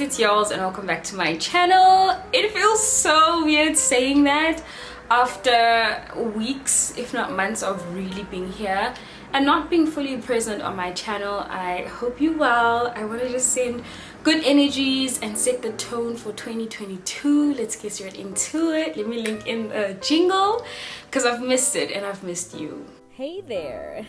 it's Yolz and welcome back to my channel. It feels so weird saying that after weeks, if not months, of really being here and not being fully present on my channel. I hope you well. I want to just send good energies and set the tone for 2022. Let's get straight into it. Let me link in a jingle because I've missed it and I've missed you. Hey there,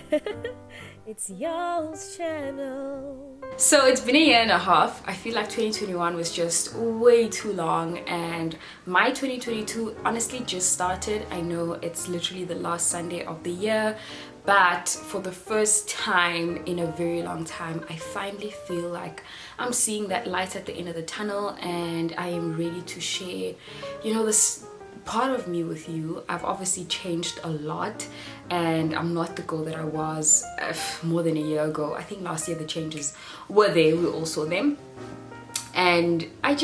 it's Yolz channel. So it's been a year and a half. I feel like 2021 was just way too long, and my 2022 honestly just started. I know it's literally the last Sunday of the year, but for the first time in a very long time, I finally feel like I'm seeing that light at the end of the tunnel, and I am ready to share, this part of me with you. I've obviously changed a lot, and I'm not the girl that I was more than a year ago. I think last year the changes were there, we all saw them, and I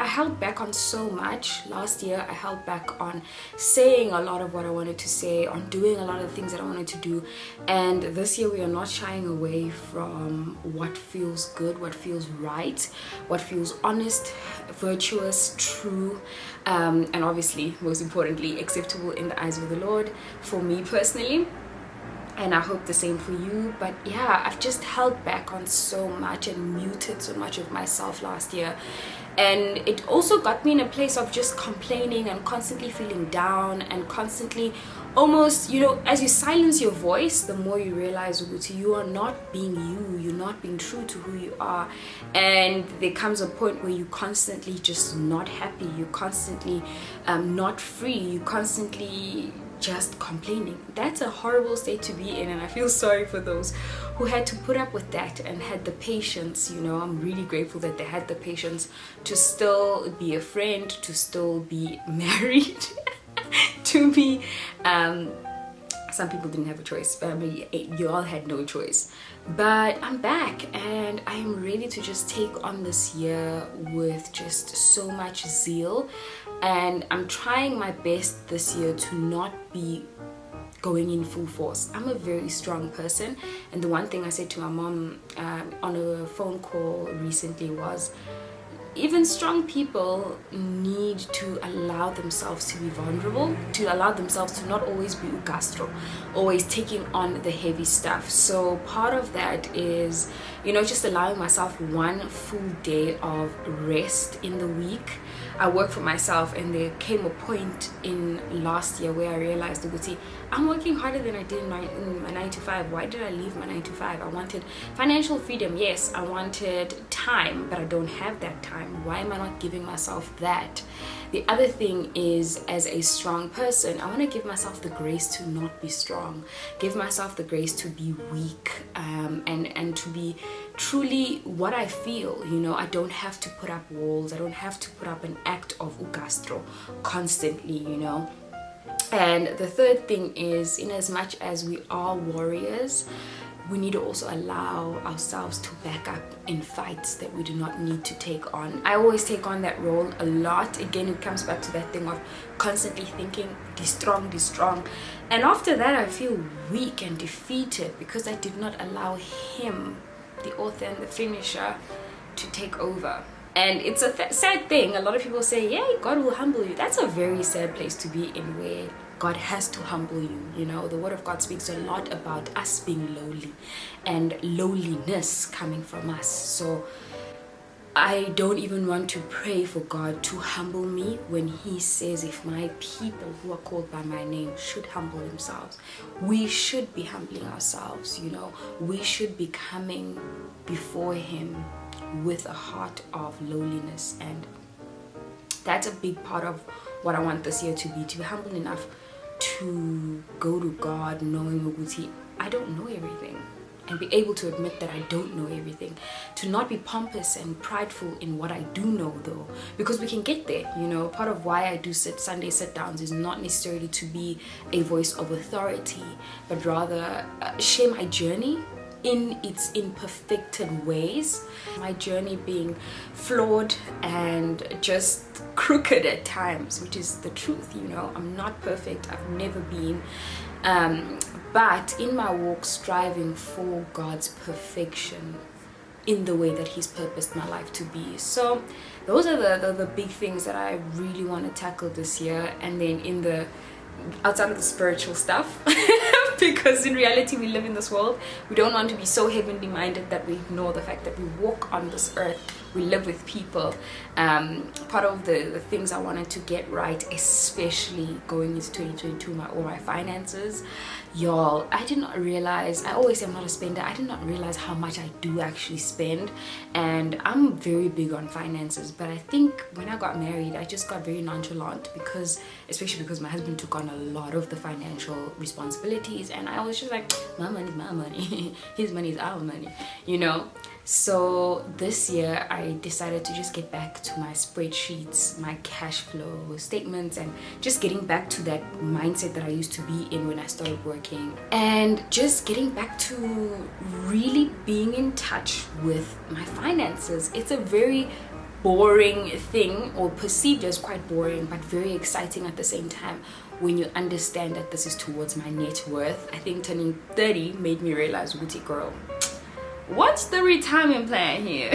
held back on so much. Last year I held back on saying a lot of what I wanted to say, on doing a lot of the things that I wanted to do, and this year we are not shying away from what feels good, what feels right, what feels honest, virtuous, true, and obviously most importantly acceptable in the eyes of the Lord for me personally, and I hope the same for you. But yeah, I've just held back on so much and muted so much of myself last year, and it also got me in a place of just complaining and constantly feeling down and constantly almost, as you silence your voice, the more you realize you are not being you're not being true to who you are, and there comes a point where you constantly just not happy, you're constantly not free, you constantly just complaining. That's a horrible state to be in, and I feel sorry for those who had to put up with that and had the patience. I'm really grateful that they had the patience to still be a friend, to still be married to me. Some people didn't have a choice, but I mean, you all had no choice. But I'm back, and I am ready to just take on this year with just so much zeal, and I'm trying my best this year to not be going in full force. I'm a very strong person, and the one thing I said to my mom on a phone call recently was, even strong people need to allow themselves to be vulnerable, to allow themselves to not always be ugastro, always taking on the heavy stuff. So part of that is, just allowing myself one full day of rest in the week. I work for myself, and there came a point in last year where I realized, I'm working harder than I did in my 9 to 5. Why did I leave my 9 to 5? I wanted financial freedom, yes. I wanted time, but I don't have that time. Why am I not giving myself that? The other thing is, as a strong person, I want to give myself the grace to not be strong, give myself the grace to be weak, and to be truly what I feel. I don't have to put up walls, I don't have to put up an act of ugastro constantly. And the third thing is, in as much as we are warriors, we need to also allow ourselves to back up in fights that we do not need to take on. I always take on that role a lot. Again, it comes back to that thing of constantly thinking, be strong. And after that, I feel weak and defeated because I did not allow him, the author and the finisher, to take over. And it's a sad thing. A lot of people say, yeah, God will humble you. That's a very sad place to be in, where God has to humble you. The word of God speaks a lot about us being lowly and lowliness coming from us. So I don't even want to pray for God to humble me when he says, if my people who are called by my name should humble themselves. We should be humbling ourselves. We should be coming before him with a heart of lowliness, and that's a big part of what I want this year to be humble enough to go to God knowing Muguti, I don't know everything, and be able to admit that I don't know everything, to not be pompous and prideful in what I do know though, because we can get there. Part of why I do Sunday sit downs is not necessarily to be a voice of authority, but rather share my journey in its imperfected ways, my journey being flawed and just crooked at times, which is the truth. I'm not perfect, I've never been, but in my walk striving for God's perfection, in the way that he's purposed my life to be. So those are the big things that I really want to tackle this year. And then in the outside of the spiritual stuff, because in reality we live in this world, we don't want to be so heavenly minded that we ignore the fact that we walk on this earth, we live with people. Part of the things I wanted to get right, especially going into 2022, all my finances. Y'all, I did not realize, I always say I'm not a spender, I did not realize how much I do actually spend. And I'm very big on finances, but I think when I got married I just got very nonchalant, because especially because my husband took on a lot of the financial responsibilities, and I was just like, my money's my money, his money is our money, you know. So this year I decided to just get back to my spreadsheets, my cash flow statements, and just getting back to that mindset that I used to be in when I started working, and just getting back to really being in touch with my finances. It's a very boring thing, or perceived as quite boring, but very exciting at the same time when you understand that this is towards my net worth. I think turning 30 made me realize, Wooty girl, what's the retirement plan here?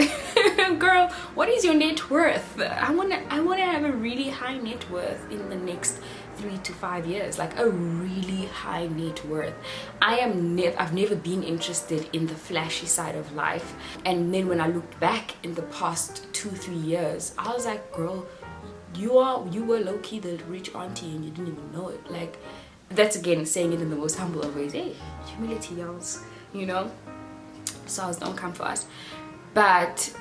Girl, what is your net worth? I wanna have a really high net worth in the next 3 to 5 years, like a really high net worth. I've never been interested in the flashy side of life, and then when I looked back in the past 2-3 years, I was like, girl, you were low-key the rich auntie and you didn't even know it. Like, that's again saying it in the most humble of ways. Hey, humility, y'all, you know. SARS don't come for us. But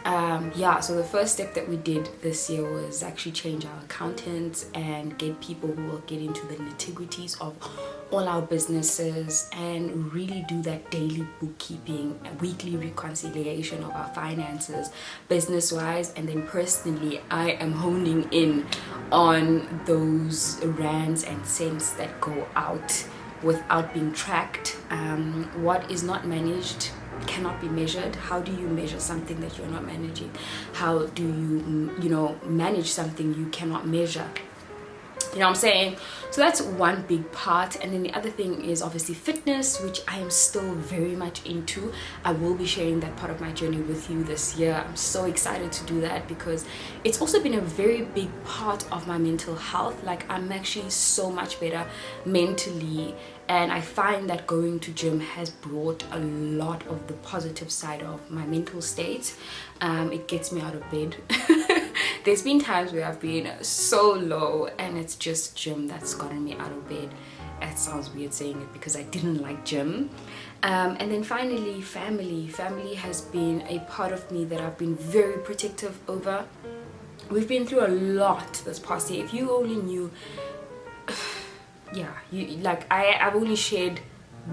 yeah, so the first step that we did this year was actually change our accountants and get people who will get into the nitty-gritties of all our businesses and really do that daily bookkeeping, weekly reconciliation of our finances, business-wise. And then personally, I am honing in on those rands and cents that go out without being tracked. What is not managed cannot be measured. How do you measure something that you're not managing? How do you manage something you cannot measure? You know what I'm saying? So that's one big part. And then the other thing is obviously fitness, which I am still very much into. I will be sharing that part of my journey with you this year. I'm so excited to do that because it's also been a very big part of my mental health. Like, I'm actually so much better mentally, and I find that going to gym has brought a lot of the positive side of my mental state. It gets me out of bed. There's been times where I've been so low and it's just gym that's gotten me out of bed. That sounds weird saying it because I didn't like gym. And then finally, family. Family has been a part of me that I've been very protective over. We've been through a lot this past year. If you only knew, yeah, I've only shared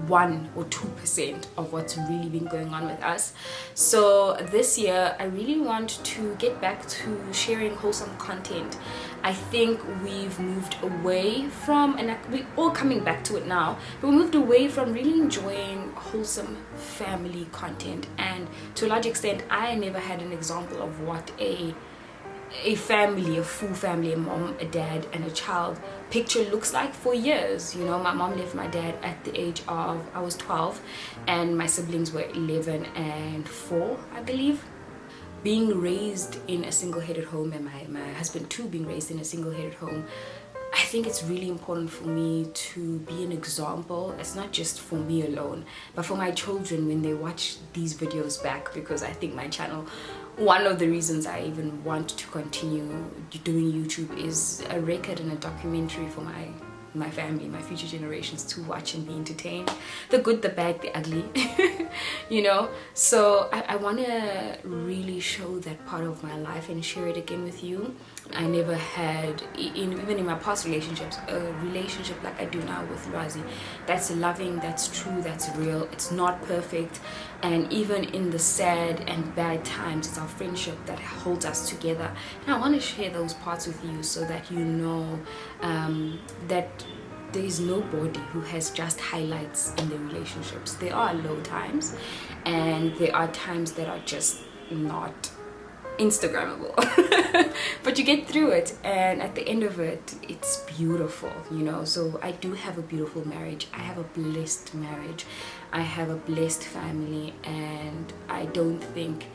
1 or 2% of what's really been going on with us. So this year I really want to get back to sharing wholesome content. I think we've moved away from, and we're all coming back to it now, but we moved away from really enjoying wholesome family content. And to a large extent, I never had an example of what a family, a full family, a mom, a dad, and a child picture looks like for years. You know, my mom left my dad at the age of, I was 12, and my siblings were 11 and 4, I believe. Being raised in a single-headed home, and my husband too being raised in a single-headed home, I think it's really important for me to be an example. It's not just for me alone, but for my children when they watch these videos back, because I think my channel, one of the reasons I even want to continue doing YouTube is a record and a documentary for my family, my future generations to watch and be entertained. The good, the bad, the ugly, you know. So I want to really show that part of my life and share it again with you. I never had, even in my past relationships, a relationship like I do now with Lwazi. That's loving, that's true, that's real. It's not perfect, and even in the sad and bad times, it's our friendship that holds us together. And I want to share those parts with you so that you know that there is nobody who has just highlights in their relationships. There are low times, and there are times that are just not Instagrammable. But you get through it, and at the end of it, it's beautiful, you know. So I do have a beautiful marriage. I have a blessed marriage. I have a blessed family, and I don't think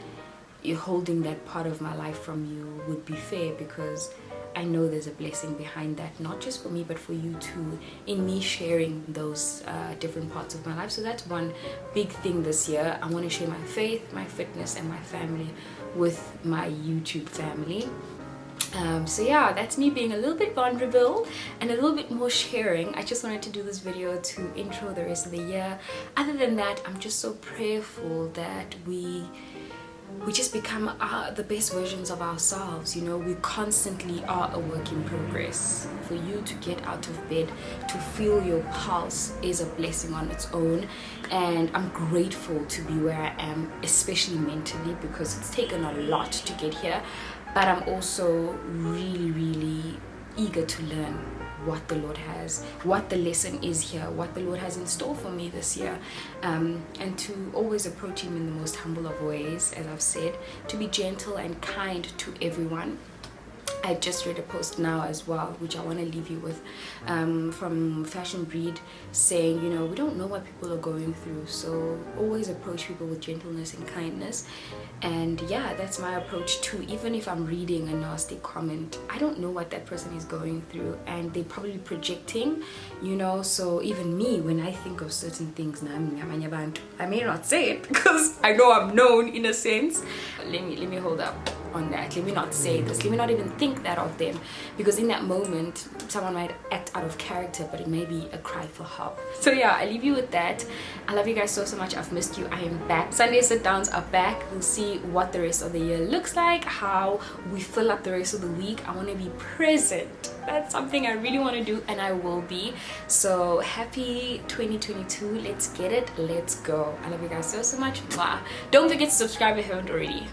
you're holding that part of my life from you would be fair, because I know there's a blessing behind that, not just for me but for you too, in me sharing those different parts of my life. So that's one big thing this year. I want to share my faith, my fitness, and my family with my YouTube family. So yeah, that's me being a little bit vulnerable and a little bit more sharing. I just wanted to do this video to intro the rest of the year. Other than that, I'm just so prayerful that we just become the best versions of ourselves. You know, we constantly are a work in progress. For you to get out of bed, to feel your pulse, is a blessing on its own, and I'm grateful to be where I am, especially mentally, because it's taken a lot to get here. But I'm also really eager to learn what the Lord has, what the lesson is here, what the Lord has in store for me this year, and to always approach Him in the most humble of ways, as I've said, to be gentle and kind to everyone. I just read a post now as well, which I want to leave you with, from Fashion Breed, saying, you know, we don't know what people are going through, so always approach people with gentleness and kindness. And yeah, that's my approach too. Even if I'm reading a nasty comment, I don't know what that person is going through, and they're probably projecting, you know. So even me, when I think of certain things, I may not say it because I know I'm known in a sense. Let me hold up on that. Let me not say this. Let me not even think that of them, because in that moment someone might act out of character, but it may be a cry for help. So yeah, I leave you with that. I love you guys so much. I've missed you. I am back. Sunday sit downs are back. We'll see what the rest of the year looks like, how we fill up the rest of the week. I want to be present. That's something I really want to do, and I will be. So happy 2022. Let's get it. Let's go. I love you guys so much. Mwah. Don't forget to subscribe if you haven't already.